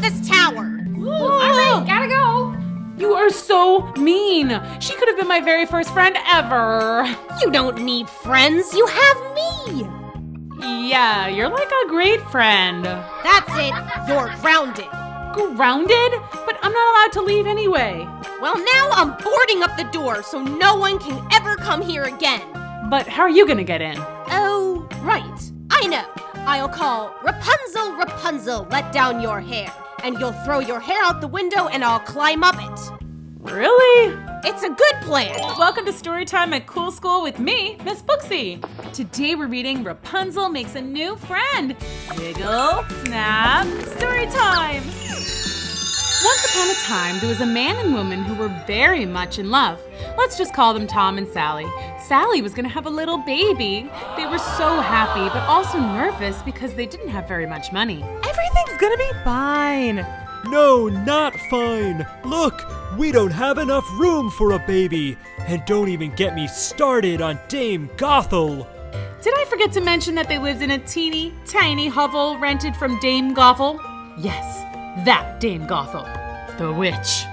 this tower. Ooh, all right, gotta go. You are so mean. She could have been my very first friend ever. You don't need friends. You have me. Yeah, you're like a great friend. That's it. You're grounded. Grounded? But I'm not allowed to leave anyway. Well, now I'm boarding up the door so no one can ever come here again. But how are you gonna get in? Oh, right. I know. I'll call Rapunzel, Rapunzel, let down your hair. And you'll throw your hair out the window and I'll climb up it. Really? It's a good plan. Welcome to Storytime at Cool School with me, Miss Booksy. Today we're reading Rapunzel Makes a New Friend. Wiggle, snap, Storytime. Once upon a time, there was a man and woman who were very much in love. Let's just call them Tom and Sally. Sally was going to have a little baby. They were so happy, but also nervous because they didn't have very much money. Everything's gonna be fine. No, not fine. Look, we don't have enough room for a baby. And don't even get me started on Dame Gothel. Did I forget to mention that they lived in a teeny, tiny hovel rented from Dame Gothel? Yes, that Dame Gothel, the witch.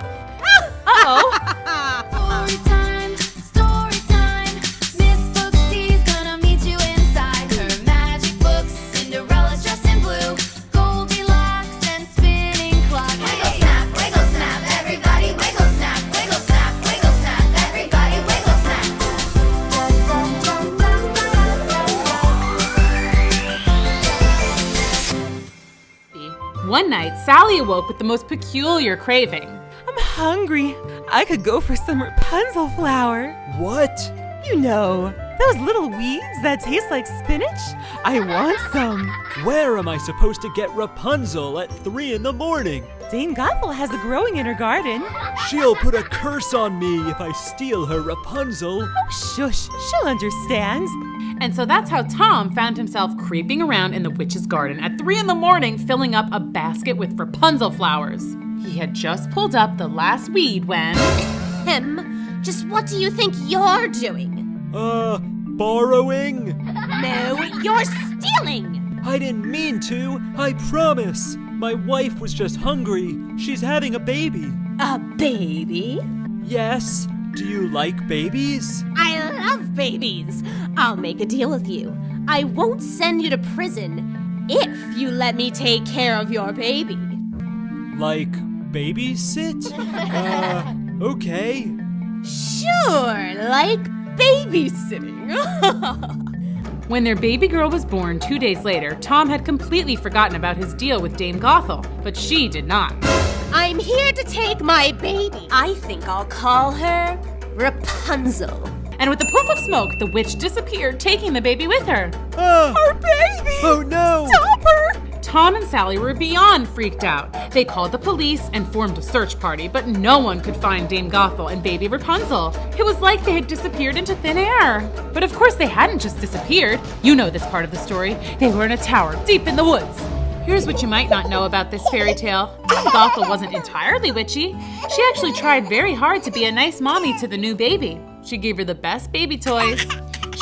Storytime, storytime. Miss Booksy's gonna meet you inside her magic books. Cinderella's dressed in blue, Goldilocks and spinning clock. Wiggle snap, everybody wiggle snap, everybody wiggle snap. One night, Sally awoke with the most peculiar craving. I'm hungry. I could go for some Rapunzel flower. What? You know, those little weeds that taste like spinach? I want some. Where am I supposed to get Rapunzel at 3 a.m? Dame Gothel has a growing in her garden. She'll put a curse on me if I steal her Rapunzel. Oh, shush. She'll understand. And so that's how Tom found himself creeping around in the witch's garden at 3 a.m, filling up a basket with Rapunzel flowers. He had just pulled up the last weed when... Just what do you think you're doing? Borrowing? No, you're stealing. I didn't mean to, I promise. My wife was just hungry. She's having a baby. A baby? Yes. Do you like babies? I love babies. I'll make a deal with you. I won't send you to prison if you let me take care of your baby. Like babysit? Okay. Sure, like babysitting. When their baby girl was born 2 days later, Tom had completely forgotten about his deal with Dame Gothel, but she did not. I'm here to take my baby. I think I'll call her Rapunzel. And with a puff of smoke, the witch disappeared, taking the baby with her. Our baby! Oh no! Stop her! Tom and Sally were beyond freaked out. They called the police and formed a search party, but no one could find Dame Gothel and baby Rapunzel. It was like they had disappeared into thin air. But of course they hadn't just disappeared. You know this part of the story. They were in a tower deep in the woods. Here's what you might not know about this fairy tale. Dame Gothel wasn't entirely witchy. She actually tried very hard to be a nice mommy to the new baby. She gave her the best baby toys.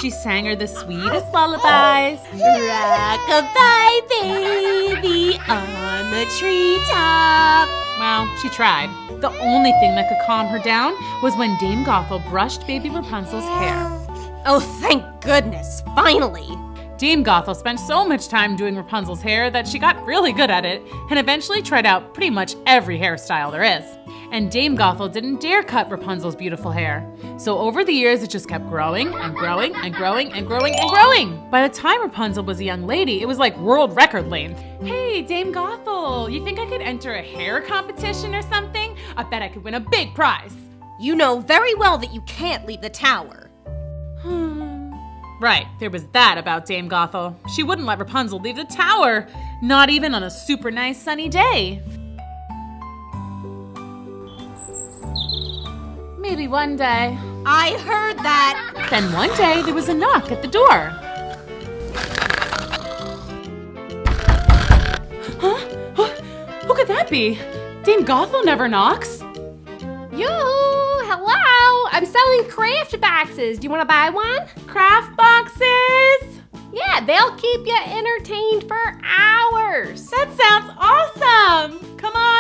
She sang her the sweetest lullabies. Rock-a-bye, baby, on the treetop. Well, she tried. The only thing that could calm her down was when Dame Gothel brushed baby Rapunzel's hair. Oh, thank goodness, finally. Dame Gothel spent so much time doing Rapunzel's hair that she got really good at it and eventually tried out pretty much every hairstyle there is. And Dame Gothel didn't dare cut Rapunzel's beautiful hair. So over the years, it just kept growing and growing and growing and growing and growing. By the time Rapunzel was a young lady, it was like world record length. Hey, Dame Gothel, you think I could enter a hair competition or something? I bet I could win a big prize. You know very well that you can't leave the tower. Right, there was that about Dame Gothel. She wouldn't let Rapunzel leave the tower, not even on a super nice sunny day. Maybe one day. I heard that. Then one day there was a knock at the door. Huh? Who could that be? Dame Gothel never knocks. Yoo-hoo! Hello! I'm selling craft boxes. Do you want to buy one? Craft boxes? Yeah, they'll keep you entertained for hours. That sounds awesome! Come on!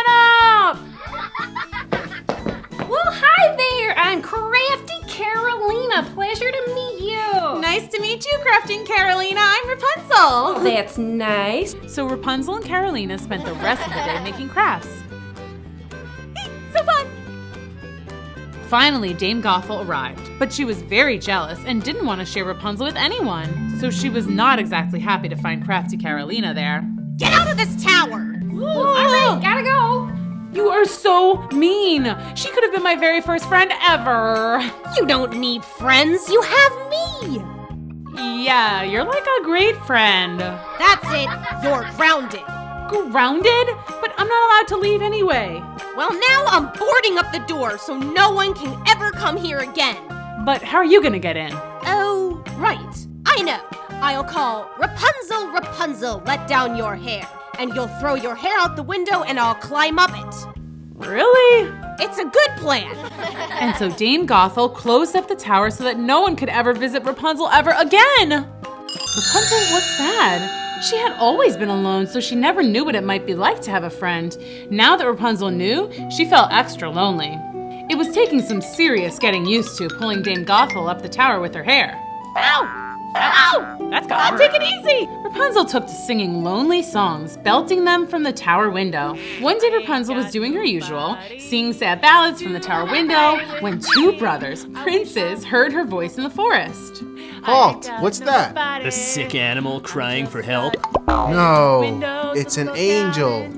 that's nice. So Rapunzel and Carolina spent the rest of the day making crafts. So fun! Finally, Dame Gothel arrived, but she was very jealous and didn't want to share Rapunzel with anyone. So she was not exactly happy to find crafty Carolina there. Get out of this tower! All right, gotta go. You are so mean. She could have been my very first friend ever. You don't need friends, you have me! Yeah, you're like a great friend. That's it, you're grounded. Grounded? But I'm not allowed to leave anyway. Well, now I'm boarding up the door so no one can ever come here again. But how are you gonna get in? Oh, right. I know. I'll call Rapunzel, Rapunzel, let down your hair. And you'll throw your hair out the window and I'll climb up it. Really? It's a good plan. And so Dame Gothel closed up the tower so that no one could ever visit Rapunzel ever again. Rapunzel was sad. She had always been alone, so she never knew what it might be like to have a friend. Now that Rapunzel knew, she felt extra lonely. It was taking some serious getting used to pulling Dame Gothel up the tower with her hair. Ow! Ow! That's gonna hurt. Take it easy! Rapunzel took to singing lonely songs, belting them from the tower window. One day Rapunzel was doing her usual, singing sad ballads from the tower window, when two brothers, princes, heard her voice in the forest. Halt! What's that? A sick animal crying for help? No, it's an angel.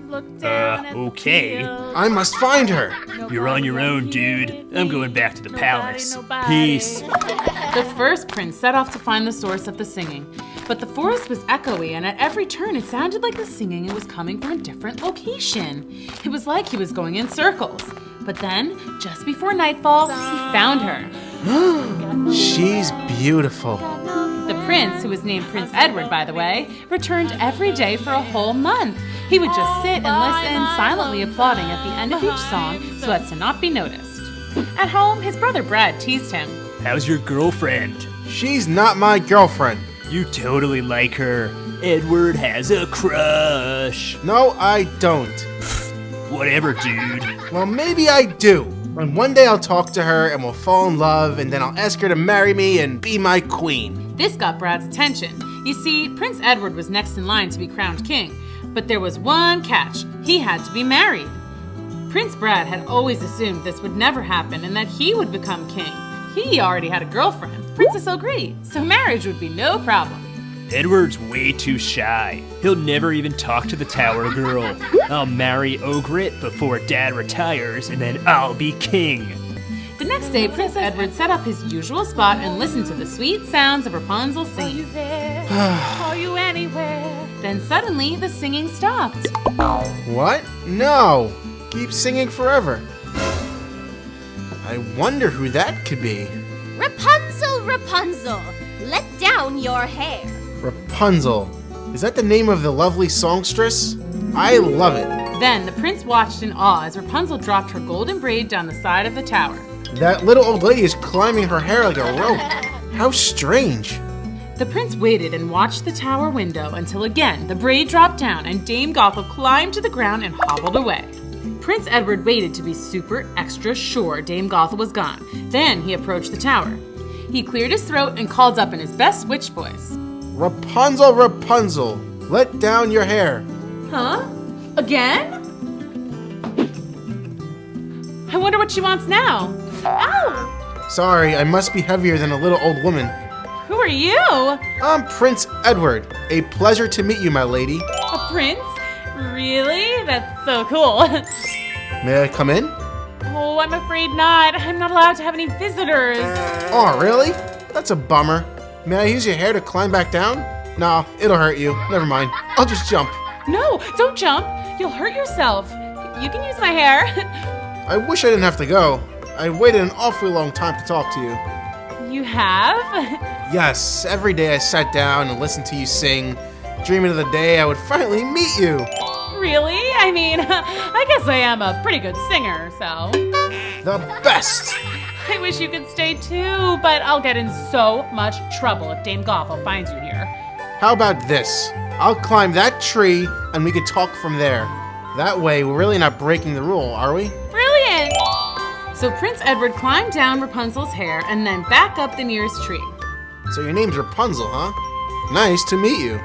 Okay. I must find her. You're on your own, dude. I'm going back to the palace. Peace. The first prince set off to find the source of the singing, but the forest was echoey, and at every turn it sounded like the singing was coming from a different location. It was like he was going in circles. But then, just before nightfall, he found her. She's beautiful. The prince, who was named Prince Edward, by the way, returned every day for a whole month. He would just sit and listen, silently applauding at the end of each song so as to not be noticed. At home, his brother Brad teased him. How's your girlfriend? She's not my girlfriend. You totally like her. Edward has a crush. No, I don't. Whatever, dude. Well, maybe I do. And one day I'll talk to her and we'll fall in love, and then I'll ask her to marry me and be my queen. This got Brad's attention. You see, Prince Edward was next in line to be crowned king, but there was one catch. He had to be married. Prince Brad had always assumed this would never happen and that he would become king. He already had a girlfriend, Princess O'Gree, so marriage would be no problem. Edward's way too shy. He'll never even talk to the tower girl. I'll marry Ogret before Dad retires, and then I'll be king. The next day, Prince Edward set up his usual spot and listened to the sweet sounds of Rapunzel singing. Are you there? Are you anywhere? Then suddenly, the singing stopped. What? No. Keep singing forever. I wonder who that could be. Rapunzel, Rapunzel, let down your hair. Rapunzel. Is that the name of the lovely songstress? I love it. Then the prince watched in awe as Rapunzel dropped her golden braid down the side of the tower. That little old lady is climbing her hair like a rope. How strange. The prince waited and watched the tower window until again the braid dropped down and Dame Gothel climbed to the ground and hobbled away. Prince Edward waited to be super extra sure Dame Gothel was gone. Then he approached the tower. He cleared his throat and called up in his best witch voice. Rapunzel, Rapunzel, let down your hair. Huh? Again? I wonder what she wants now. Ow! Sorry, I must be heavier than a little old woman. Who are you? I'm Prince Edward. A pleasure to meet you, my lady. A prince? Really? That's so cool. May I come in? Oh, I'm afraid not. I'm not allowed to have any visitors. Oh, really? That's a bummer. May I use your hair to climb back down? Nah, it'll hurt you. Never mind. I'll just jump. No, don't jump. You'll hurt yourself. You can use my hair. I wish I didn't have to go. I waited an awfully long time to talk to you. You have? Yes, every day I sat down and listened to you sing, dreaming of the day I would finally meet you. Really? I mean, I guess I am a pretty good singer, so. The best! I wish you could stay too, but I'll get in so much trouble if Dame Gothel finds you here. How about this? I'll climb that tree and we could talk from there. That way, we're really not breaking the rule, are we? Brilliant! So Prince Edward climbed down Rapunzel's hair and then back up the nearest tree. So your name's Rapunzel, huh? Nice to meet you.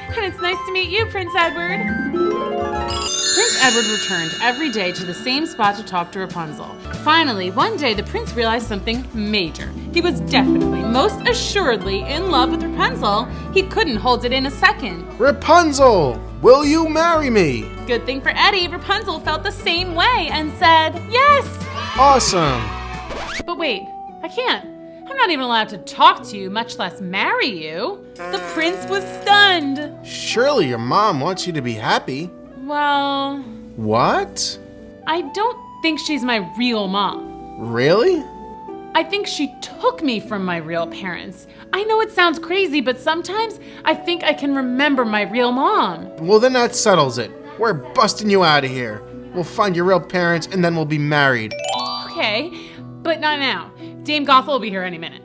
And it's nice to meet you, Prince Edward. Prince Edward returned every day to the same spot to talk to Rapunzel. Finally, one day the prince realized something major. He was definitely, most assuredly in love with Rapunzel. He couldn't hold it in a second. Rapunzel, will you marry me? Good thing for Eddie, Rapunzel felt the same way and said, yes! Awesome. But wait, I can't. I'm not even allowed to talk to you, much less marry you. The prince was stunned. Surely your mom wants you to be happy. Well, What? I don't think she's my real mom. Really? I think she took me from my real parents. I know it sounds crazy, but sometimes I think I can remember my real mom. Well, then that settles it. We're busting you out of here. We'll find your real parents and then we'll be married. Okay, but not now. Dame Gothel will be here any minute.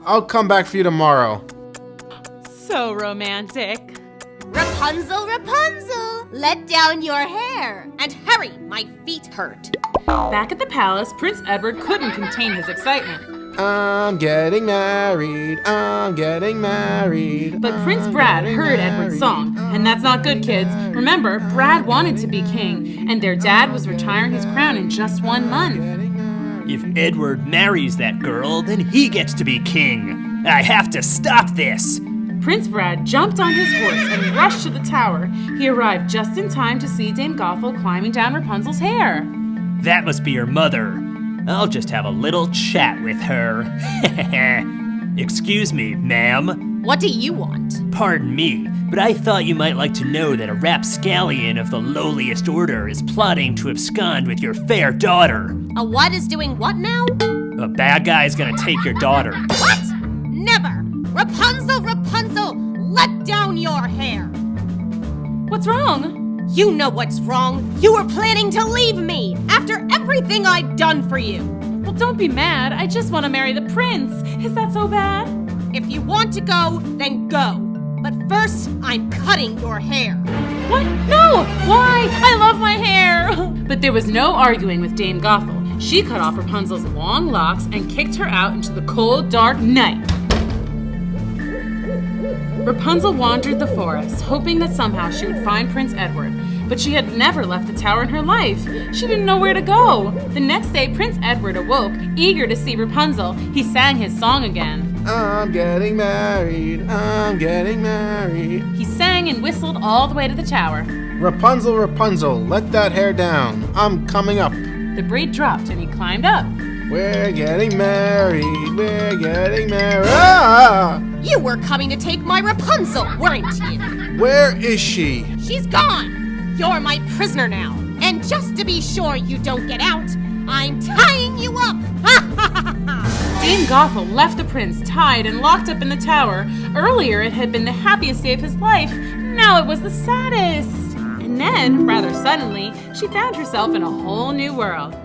I'll come back for you tomorrow. So romantic. Rapunzel, Rapunzel, let down your hair. And hurry, my feet hurt. Back at the palace, Prince Edward couldn't contain his excitement. I'm getting married. I'm getting married. But Prince Brad heard Edward's song, and that's not good, kids. Remember, Brad wanted to be king, and their dad was retiring his crown in just 1 month. If Edward marries that girl, then he gets to be king. I have to stop this. Prince Brad jumped on his horse and rushed to the tower. He arrived just in time to see Dame Gothel climbing down Rapunzel's hair. That must be your mother. I'll just have a little chat with her. Excuse me, ma'am. What do you want? Pardon me, but I thought you might like to know that a rapscallion of the lowliest order is plotting to abscond with your fair daughter. A what is doing what now? A bad guy's gonna take your daughter. What? Never! Rapunzel, Rapunzel, let down your hair. What's wrong? You know what's wrong. You were planning to leave me after everything I'd done for you. Well, don't be mad. I just want to marry the prince. Is that so bad? If you want to go, then go. But first, I'm cutting your hair. What? No! Why? I love my hair! But there was no arguing with Dame Gothel. She cut off Rapunzel's long locks and kicked her out into the cold, dark night. Rapunzel wandered the forest, hoping that somehow she would find Prince Edward. But she had never left the tower in her life. She didn't know where to go. The next day, Prince Edward awoke, eager to see Rapunzel. He sang his song again. I'm getting married. I'm getting married. He sang and whistled all the way to the tower. Rapunzel, Rapunzel, let that hair down. I'm coming up. The braid dropped and he climbed up. We're getting married. We're getting married. Ah! You were coming to take my Rapunzel, weren't you? Where is she? She's gone. You're my prisoner now. And just to be sure you don't get out, I'm tying you up. Dame Gothel left the prince tied and locked up in the tower. Earlier it had been the happiest day of his life. Now it was the saddest. And then, rather suddenly, she found herself in a whole new world.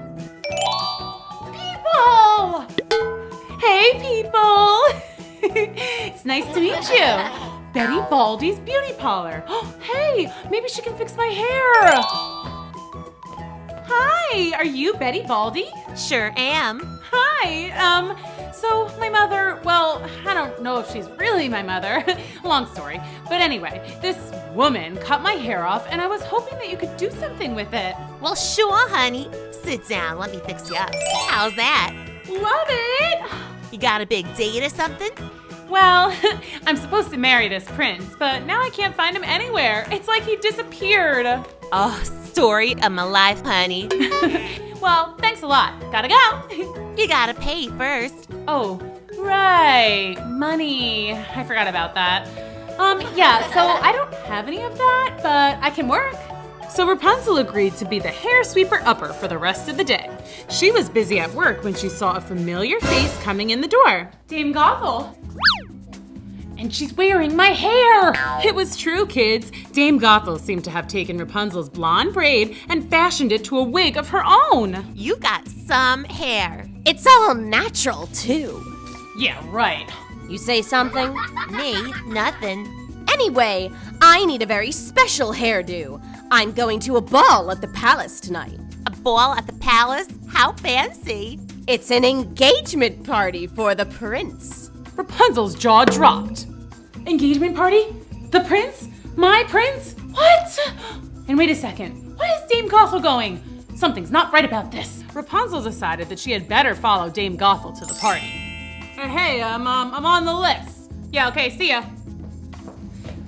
People! Hey, people! It's nice to meet you. Betty Baldy's beauty parlor. Hey, maybe she can fix my hair. Hi, are you Betty Baldy? Sure am. Hi, so my mother, well, I don't know if she's really my mother. Long story. But anyway, this woman cut my hair off and I was hoping that you could do something with it. Well, sure, honey. Sit down. Let me fix you up. How's that? Love it! You got a big date or something? Well, I'm supposed to marry this prince, but now I can't find him anywhere. It's like he disappeared. Oh, story of my life, honey. Well, thanks a lot. Gotta go. You gotta pay first. Oh, right. Money. I forgot about that. Yeah, so I don't have any of that, but I can work. So Rapunzel agreed to be the hair sweeper-upper for the rest of the day. She was busy at work when she saw a familiar face coming in the door. Dame Gothel. And she's wearing my hair! It was true, kids. Dame Gothel seemed to have taken Rapunzel's blonde braid and fashioned it to a wig of her own. You got some hair. It's all natural, too. Yeah, right. You say something? Me, nothing. Anyway, I need a very special hairdo. I'm going to a ball at the palace tonight. A ball at the palace? How fancy. It's an engagement party for the prince. Rapunzel's jaw dropped. Engagement party? The prince? My prince? What? And wait a second. Why is Dame Gothel going? Something's not right about this. Rapunzel decided that she had better follow Dame Gothel to the party. Hey, I'm on the list. Yeah, okay, see ya.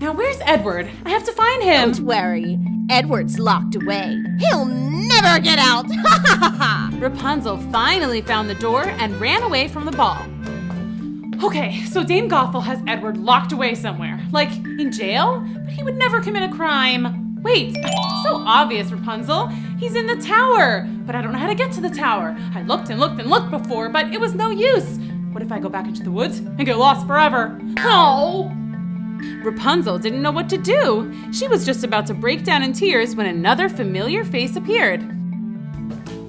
Now where's Edward? I have to find him. Don't worry. Edward's locked away. He'll never get out. Ha ha ha ha! Rapunzel finally found the door and ran away from the ball. Okay, so Dame Gothel has Edward locked away somewhere. Like, in jail? But he would never commit a crime. Wait, so obvious, Rapunzel. He's in the tower, but I don't know how to get to the tower. I looked and looked and looked before, but it was no use. What if I go back into the woods and get lost forever? Oh! Rapunzel didn't know what to do. She was just about to break down in tears when another familiar face appeared.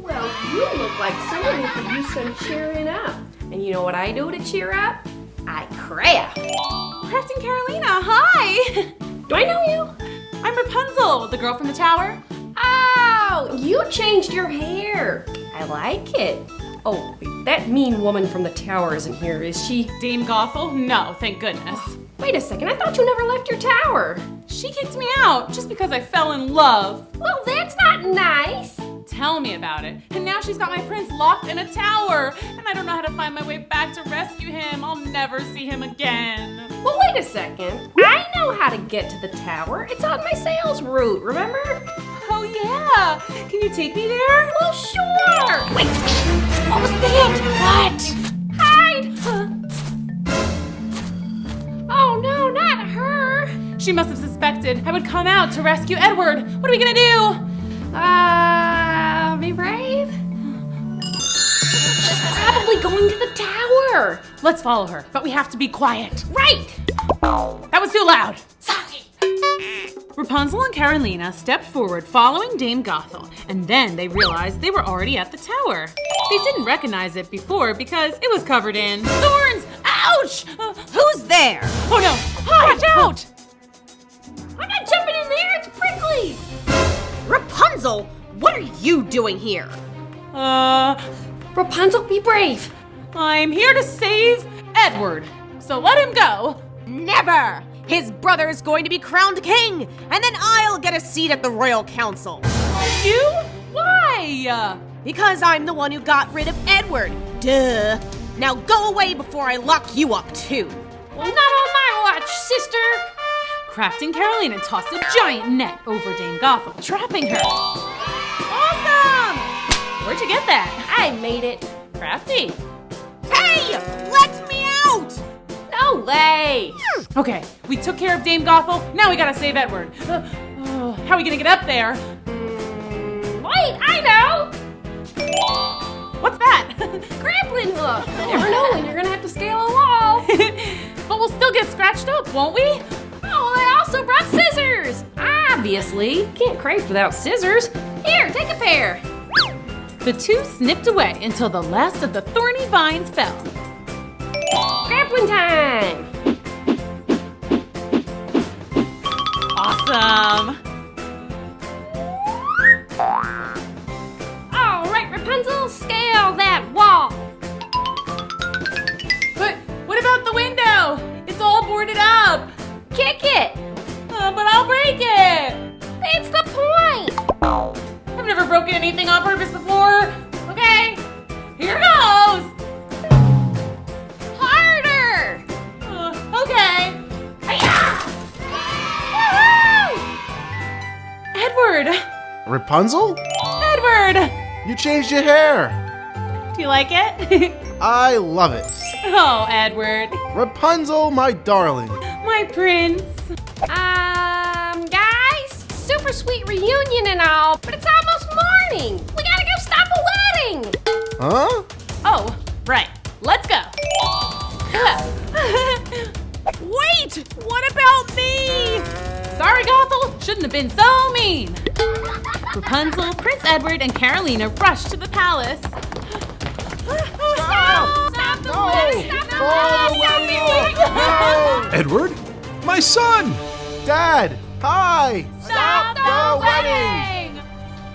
Well, you look like someone who could use some cheering up. And you know what I do to cheer up? I craft. Crafting Carolina, hi! Do I know you? I'm Rapunzel, the girl from the tower. Oh, you changed your hair. I like it. Oh, wait, that mean woman from the tower isn't here, is she? Dame Gothel? No, thank goodness. Wait a second, I thought you never left your tower. She kicked me out just because I fell in love. Well, that's not nice. Tell me about it. And now she's got my prince locked in a tower, and I don't know how to find my way back to rescue him. I'll never see him again. Well, wait a second. I know how to get to the tower. It's on my sales route, remember? Oh yeah, can you take me there? Well, sure. Wait, what was that? What? Hide. Oh no, not her. She must have suspected I would come out to rescue Edward. What are we gonna do? Be brave. She's probably going to the tower. Let's follow her, but we have to be quiet. Right. That was too loud. Sorry. Rapunzel and Carolina stepped forward following Dame Gothel, and then they realized they were already at the tower. They didn't recognize it before because it was covered in thorns. Ouch! Who's there? Oh no! Watch out! I'm not jumping in there. It's prickly. Rapunzel, what are you doing here? Rapunzel, be brave. I'm here to save Edward, so let him go. Never! His brother is going to be crowned king, and then I'll get a seat at the royal council. You? Why? Because I'm the one who got rid of Edward. Duh. Now go away before I lock you up too. Well, not on my watch, sister. Crafting Carolina tossed a giant net over Dame Gothel, trapping her. Awesome! Where'd you get that? I made it. Crafty. Hey! Let me out! No way. Okay, we took care of Dame Gothel, now we gotta save Edward. How are we gonna get up there? Wait, I know. What's that? Grappling hook. You never know when you're gonna have to scale a wall. But we'll still get scratched up, won't we? Oh, I also brought scissors. Obviously, can't craft without scissors. Here, take a pair. The two snipped away until the last of the thorny vines fell. Grappling time. Awesome! All right, Rapunzel, scale that wall. But what about the window? It's all boarded up. Kick it. But I'll break it. That's the point. I've never broken anything on purpose before. Okay, here goes. Harder. Okay. Woohoo! Edward! Rapunzel? Edward! You changed your hair. Do you like it? I love it. Oh, Edward. Rapunzel, my darling. My prince. Guys, super sweet reunion and all, but it's almost morning. We gotta go stop a wedding. Huh? Oh, right. Let's go. Wait! What about me? Sorry, Gothel. Shouldn't have been so mean. Rapunzel, Prince Edward, and Carolina rushed to the palace. Stop the wedding. Stop the wedding. Edward? My son! Dad, hi! Stop the wedding.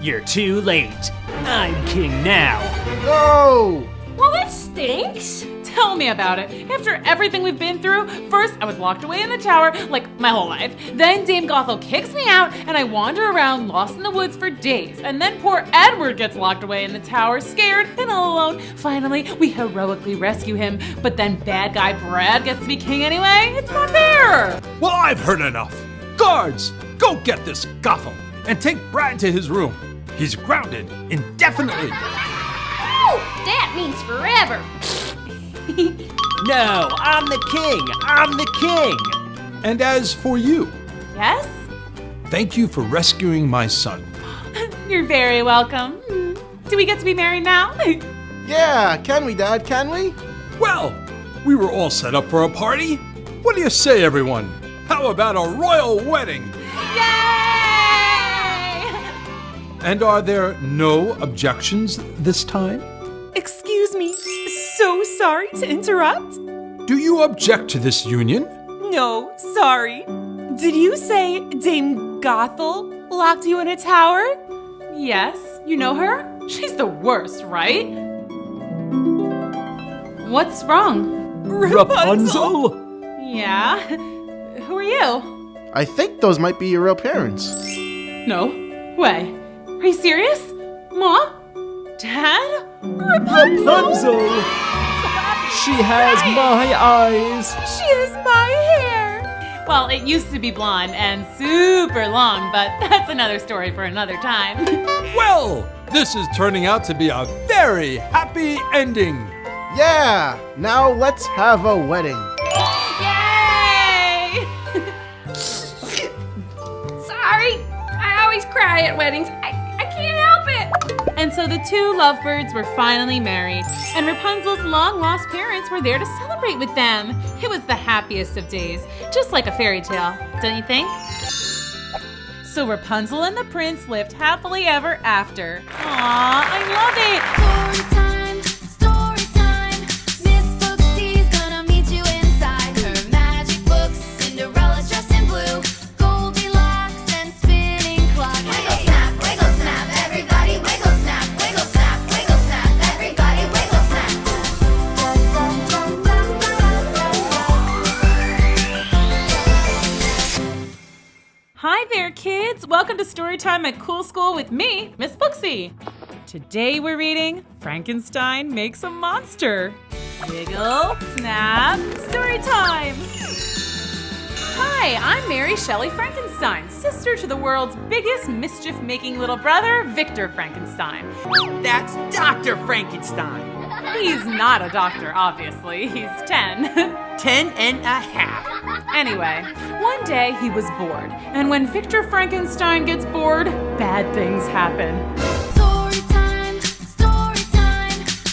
You're too late. I'm king now. No! Well, that stinks. Tell me about it. After everything we've been through, first I was locked away in the tower, like my whole life. Then Dame Gothel kicks me out, and I wander around lost in the woods for days. And then poor Edward gets locked away in the tower, scared and all alone. Finally, we heroically rescue him, but then bad guy Brad gets to be king anyway. It's not fair. Well, I've heard enough. Guards, go get this Gothel and take Brad to his room. He's grounded indefinitely. That means forever. No, I'm the king. I'm the king. And as for you, Yes? thank you for rescuing my son. You're very welcome. Do we get to be married now? Yeah, can we, Dad? Can we? Well, we were all set up for a party. What do you say, everyone? How about a royal wedding? Yay! And are there no objections this time? Excuse me. So sorry to interrupt. Do you object to this union? No, sorry. Did you say Dame Gothel locked you in a tower? Yes, you know her? She's the worst, right? What's wrong? Rapunzel? Yeah? Who are you? I think those might be your real parents. No way. Are you serious? Mom? Dad? Rapunzel! She has my eyes. She has my hair. Well, it used to be blonde and super long, but that's another story for another time. Well, this is turning out to be a very happy ending. Yeah, now let's have a wedding. Yay! Sorry. I always cry at weddings. I can't help it. And so the two lovebirds were finally married, and Rapunzel's long-lost parents were there to celebrate with them. It was the happiest of days, just like a fairy tale, don't you think? So Rapunzel and the prince lived happily ever after. Aww, I love it! Story time, Miss Booksy's gonna meet you inside her magic books. Cinderella's dressed in blue, Goldilocks and spinning clock. Wiggle snap, everybody wiggle snap, everybody wiggle snap. Hi there, kids! Welcome to Storytime at Cool School with me, Miss Booksy. Today we're reading Frankenstein Makes a Monster. Wiggle, snap, Storytime! Hi, I'm Mary Shelley Frankenstein, sister to the world's biggest mischief-making little brother, Victor Frankenstein. That's Dr. Frankenstein. He's not a doctor, obviously. He's 10. 10 and a half. Anyway, one day he was bored, and when Victor Frankenstein gets bored, bad things happen. Story time,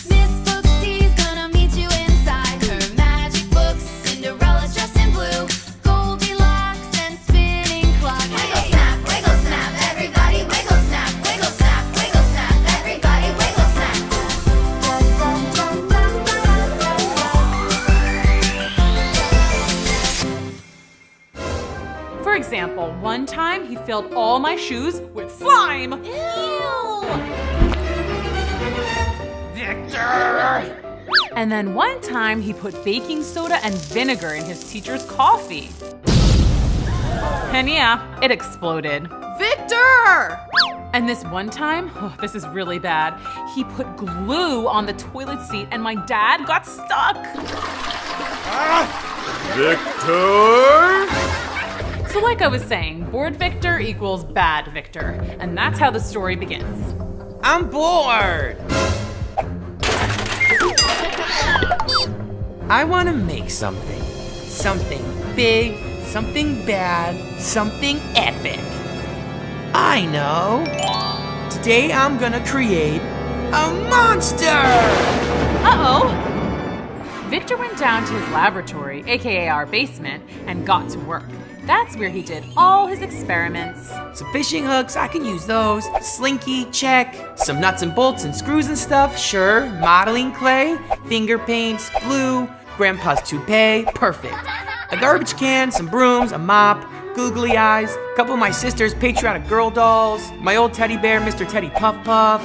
Miss Booksy's gonna meet you inside her magic books. Cinderella's dressed in blue, Goldilocks and spinning clock. Wiggle snap, everybody wiggle snap, everybody wiggle snap. For example, one time he filled all my shoes with slime. Ew! Victor! And then one time he put baking soda and vinegar in his teacher's coffee. And yeah, it exploded. Victor! And this one time, this is really bad, he put glue on the toilet seat and my dad got stuck. Victor! So like I was saying, bored Victor equals bad Victor. And that's how the story begins. I'm bored. I want to make something. Something big, something bad, something epic. I know. Today I'm gonna create a monster! Uh-oh! Victor went down to his laboratory, aka our basement, and got to work. That's where he did all his experiments. Some fishing hooks, I can use those. Slinky, check. Some nuts and bolts and screws and stuff, sure. Modeling clay, finger paints, glue, grandpa's toupee, perfect. A garbage can, some brooms, a mop, googly eyes, a couple of my sister's patriotic girl dolls, my old teddy bear, Mr. Teddy Puff Puff.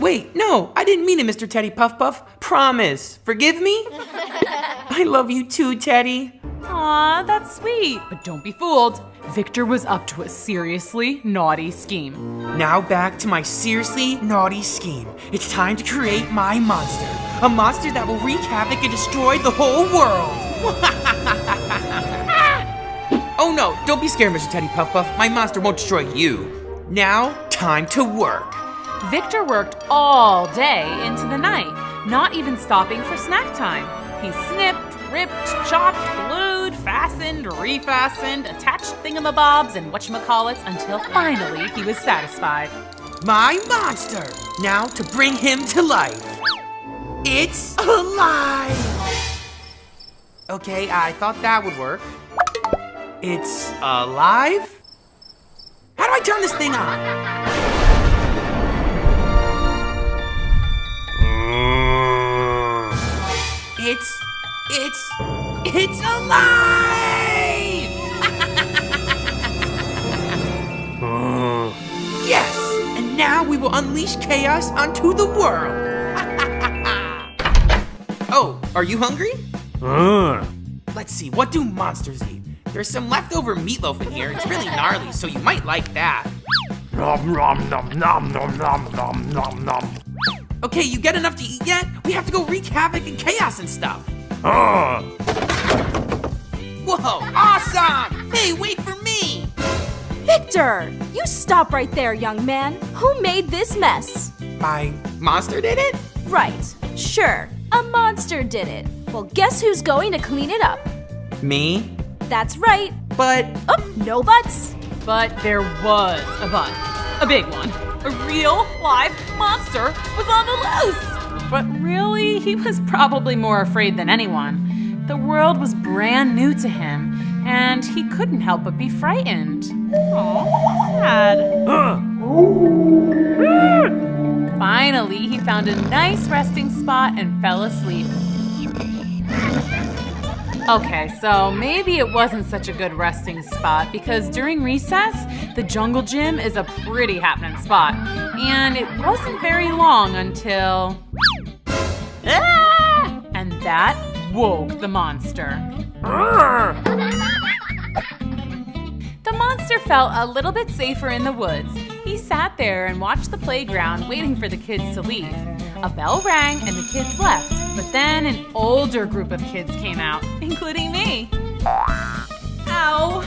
Wait, no, I didn't mean it, Mr. Teddy Puff Puff. Promise. Forgive me? I love you too, Teddy. Aw, that's sweet. But don't be fooled. Victor was up to a seriously naughty scheme. Now back to my seriously naughty scheme. It's time to create my monster. A monster that will wreak havoc and destroy the whole world. Oh no, don't be scared, Mr. Teddy Puff Puff. My monster won't destroy you. Now, time to work. Victor worked all day into the night, not even stopping for snack time. He snipped, ripped, chopped, glued, fastened, refastened, attached thingamabobs and whatchamacallits until finally he was satisfied. My monster! Now to bring him to life. It's alive! Okay, I thought that would work. It's alive? How do I turn this thing on? It's alive! Yes! And now we will unleash chaos onto the world. Oh, are you hungry? Let's see, what do monsters eat? There's some leftover meatloaf in here. It's really gnarly, so you might like that. Nom nom nom nom nom nom nom nom nom. Okay, you get enough to eat yet? We have to go wreak havoc and chaos and stuff. Whoa, awesome! Hey, wait for me! Victor, you stop right there, young man. Who made this mess? My monster did it? Right, sure. A monster did it. Well, guess who's going to clean it up? Me? That's right. But... Oh, no buts. But there was a but. A big one. A real, live monster was on the loose. But really, he was probably more afraid than anyone. The world was brand new to him, and he couldn't help but be frightened. Aw, sad. Finally, he found a nice resting spot and fell asleep. Okay, so maybe it wasn't such a good resting spot because during recess, the jungle gym is a pretty happening spot. And it wasn't very long until... Ah! And that woke the monster. The monster felt a little bit safer in the woods. He sat there and watched the playground waiting for the kids to leave. A bell rang and the kids left, but then an older group of kids came out, including me. Ow!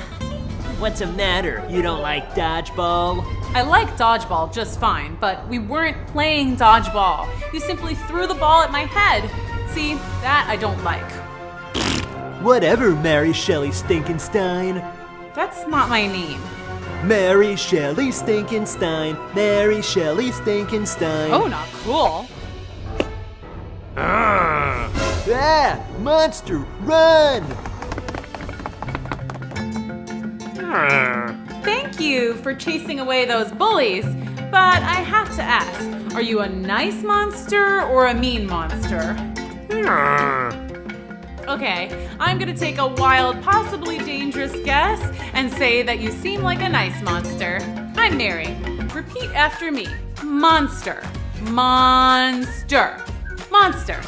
What's the matter? You don't like dodgeball? I like dodgeball just fine, but we weren't playing dodgeball. You simply threw the ball at my head. See, that I don't like. Whatever, Mary Shelley Stinkenstein. That's not my name. Mary Shelley Stinkenstein. Mary Shelley Stinkenstein. Oh, not cool. Ah! Monster, run! Thank you for chasing away those bullies, but I have to ask, are you a nice monster or a mean monster? Okay, I'm gonna take a wild, possibly dangerous guess and say that you seem like a nice monster. I'm Mary. Repeat after me. Monster. Monster. Monster.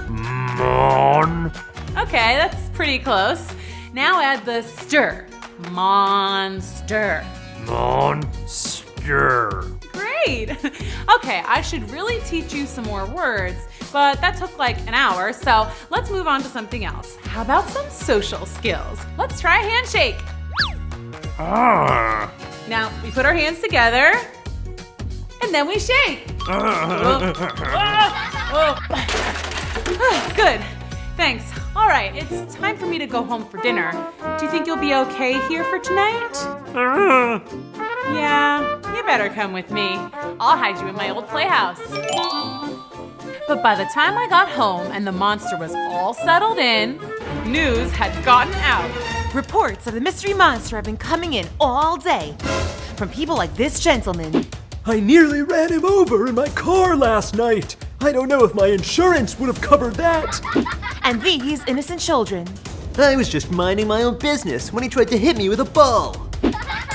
Mon. Okay, that's pretty close. Now add the stir. Monster. Monster. Great. Okay, I should really teach you some more words, but that took like an hour, so let's move on to something else. How about some social skills? Let's try a handshake. Now, we put our hands together, and then we shake. Good. Thanks. All right, it's time for me to go home for dinner. Do you think you'll be okay here for tonight? Yeah, you better come with me. I'll hide you in my old playhouse. But by the time I got home and the monster was all settled in, news had gotten out. Reports of the mystery monster have been coming in all day. From people like this gentleman. I nearly ran him over in my car last night. I don't know if my insurance would have covered that. And these innocent children. I was just minding my own business when he tried to hit me with a ball.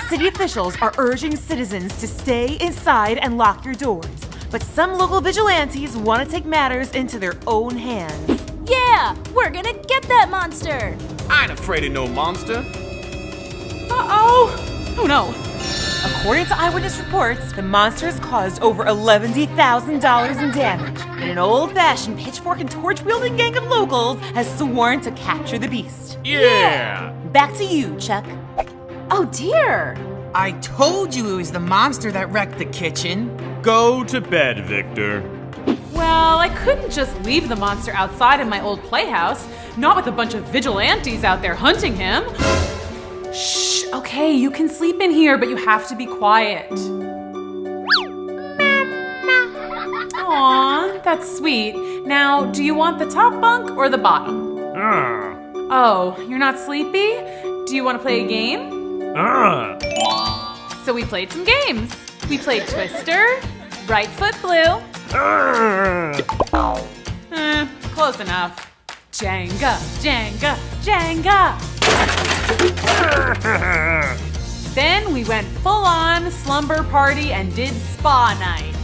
City officials are urging citizens to stay inside and lock your doors. but some local vigilantes want to take matters into their own hands. Yeah, we're gonna get that monster. I ain't afraid of no monster. Uh-oh. Oh no. According to eyewitness reports, the monster has caused over $11,000 in damage, and an old-fashioned pitchfork and torch-wielding gang of locals has sworn to capture the beast. Yeah! Back to you, Chuck. Oh dear! I told you it was the monster that wrecked the kitchen. Go to bed, Victor. Well, I couldn't just leave the monster outside in my old playhouse, not with a bunch of vigilantes out there hunting him. Shh, okay, you can sleep in here, but you have to be quiet. Aw, that's sweet. Now, do you want the top bunk or the bottom? Oh, you're not sleepy? Do you want to play a game? So we played some games. We played Twister, Right Foot Blue. Close enough. Jenga, Jenga, Jenga. Then we went full on slumber party and did spa night.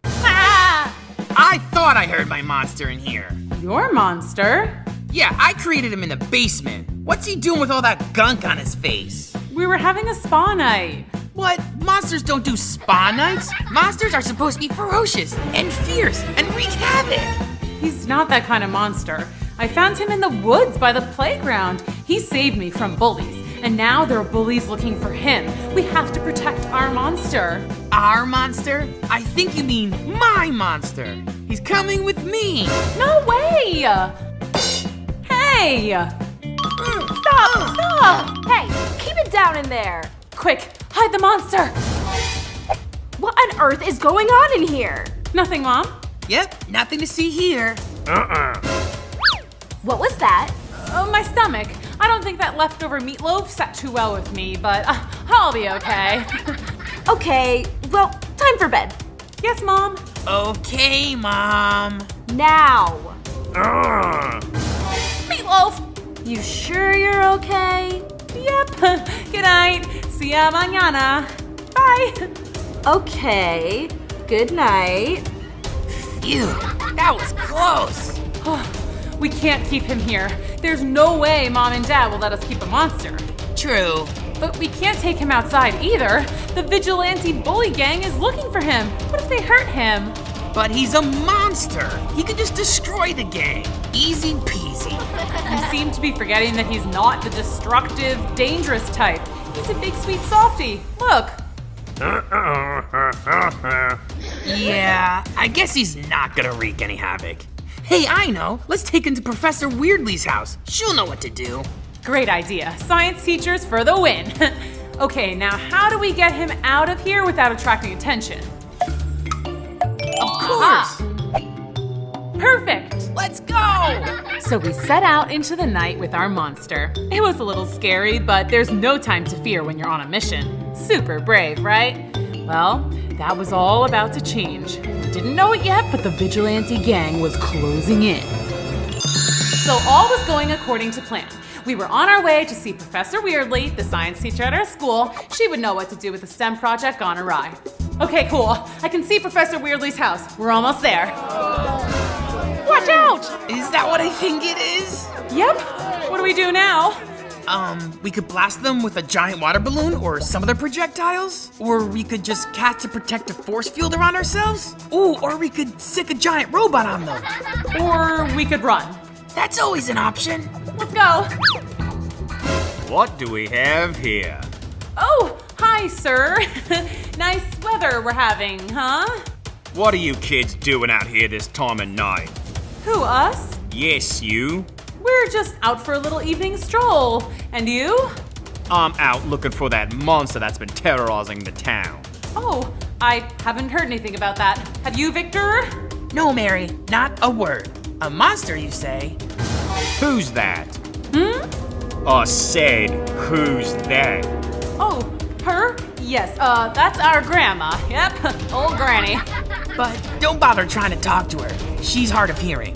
Ah! I thought I heard my monster in here. Your monster? Yeah, I created him in the basement. What's he doing with all that gunk on his face? We were having a spa night. What? Monsters don't do spa nights? Monsters are supposed to be ferocious and fierce and wreak havoc. He's not that kind of monster. I found him in the woods by the playground. He saved me from bullies, and now there are bullies looking for him. We have to protect our monster. Our monster? I think you mean my monster. He's coming with me. No way! Hey! Stop! Hey, keep it down in there. Quick, hide the monster! What on earth is going on in here? Nothing, Mom. Yep, nothing to see here. What was that? My stomach. I don't think that leftover meatloaf sat too well with me, but I'll be okay. Okay, well, time for bed. Yes, Mom. Okay, Mom. Now. Meatloaf! You sure you're okay? Yep. Good night. See ya mañana. Bye. Okay. Good night. Phew, that was close. We can't keep him here. There's no way Mom and Dad will let us keep a monster. True. But we can't take him outside either. The vigilante bully gang is looking for him. What if they hurt him? But he's a monster. He could just destroy the gang. Easy peasy. You seem to be forgetting that he's not the destructive, dangerous type. He's a big, sweet softie. Look. Yeah, I guess he's not gonna wreak any havoc. Hey, I know. Let's take him to Professor Weirdly's house. She'll know what to do. Great idea. Science teachers for the win. Okay, now how do we get him out of here without attracting attention? Of course. Perfect. Let's go. So we set out into the night with our monster. It was a little scary, but there's no time to fear when you're on a mission. Super brave, right? Well, that was all about to change. We didn't know it yet, but the vigilante gang was closing in. So all was going according to plan. We were on our way to see Professor Weirdly, the science teacher at our school. She would know what to do with the STEM project gone awry. Okay, cool. I can see Professor Weirdly's house. We're almost there. Watch out! Is that what I think it is? Yep. What do we do now? We could blast them with a giant water balloon or some other projectiles. Or we could just cast a protective force field around ourselves. Ooh, or we could sick a giant robot on them. Or we could run. That's always an option. Let's go. What do we have here? Oh, hi, sir. Nice weather we're having, huh? What are you kids doing out here this time of night? Who, us? Yes, you. We're just out for a little evening stroll. And you? I'm out looking for that monster that's been terrorizing the town. Oh, I haven't heard anything about that. Have you, Victor? No, Mary, not a word. A monster, you say? Who's that? I said, who's that? Oh, her? Yes, that's our grandma. Yep, old granny. But don't bother trying to talk to her. She's hard of hearing.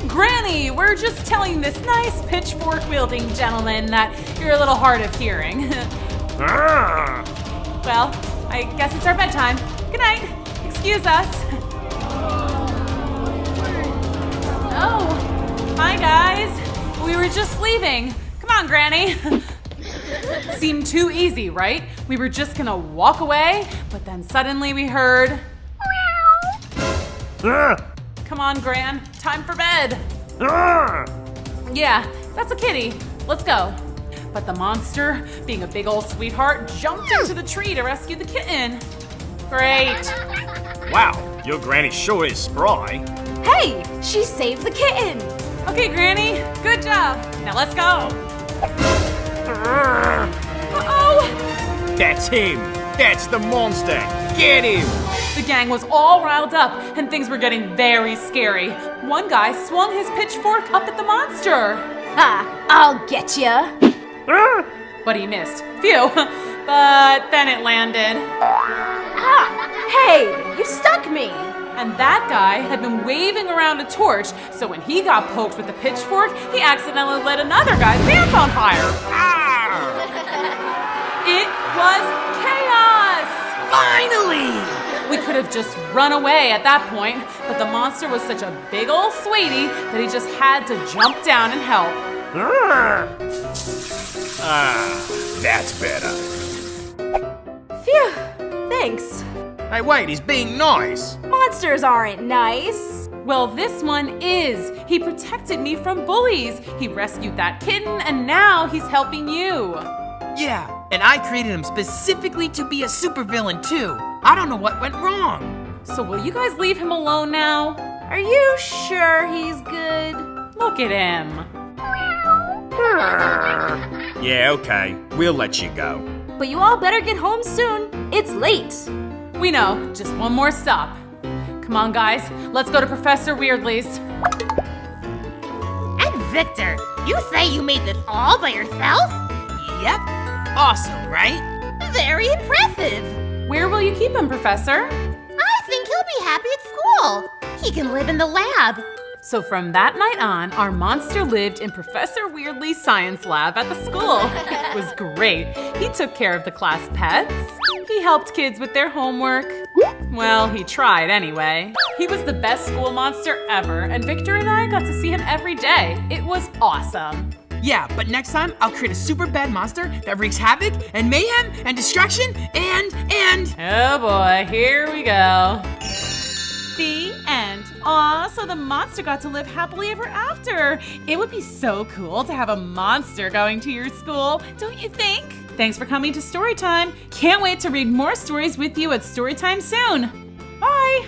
Granny, we're just telling this nice pitchfork-wielding gentleman that you're a little hard of hearing. Well, I guess it's our bedtime. Good night. Excuse us. Oh, hi guys. We were just leaving. Come on, Granny. Seemed too easy, right? We were just gonna walk away, but then suddenly we heard... Come on, Gran. Time for bed. Yeah, that's a kitty. Let's go. But the monster, being a big old sweetheart, jumped into the tree to rescue the kitten. Great. Wow, your granny sure is spry. Hey, she saved the kitten. Okay, Granny, good job. Now let's go. Uh-oh. That's him. That's the monster. Get him. The gang was all riled up, and things were getting very scary. One guy swung his pitchfork up at the monster. Ha, I'll get ya. But he missed. Phew. But then it landed. Ah, hey, you stuck me. And that guy had been waving around a torch, so when he got poked with the pitchfork, he accidentally lit another guy's pants on fire. It was chaos! Finally! We could have just run away at that point, but the monster was such a big old sweetie that he just had to jump down and help. That's better. Phew, thanks. Hey, wait, he's being nice. Monsters aren't nice. Well, this one is. He protected me from bullies. He rescued that kitten, and now he's helping you. Yeah, and I created him specifically to be a supervillain too. I don't know what went wrong. So will you guys leave him alone now? Are you sure he's good? Look at him. Yeah, okay. We'll let you go. But you all better get home soon. It's late. We know. Just one more stop. Come on, guys. Let's go to Professor Weirdly's. And Victor, you say you made this all by yourself? Yep. Awesome, right? Very impressive. Where will you keep him, Professor? I think he'll be happy at school. He can live in the lab. So from that night on, our monster lived in Professor Weirdly's science lab at the school. It was great. He took care of the class pets. He helped kids with their homework. Well, he tried anyway. He was the best school monster ever, and Victor and I got to see him every day. It was awesome. Yeah, but next time I'll create a super bad monster that wreaks havoc and mayhem and destruction and... Oh boy, here we go. The end. Aw, so the monster got to live happily ever after. It would be so cool to have a monster going to your school, don't you think? Thanks for coming to Storytime. Can't wait to read more stories with you at Storytime soon. Bye!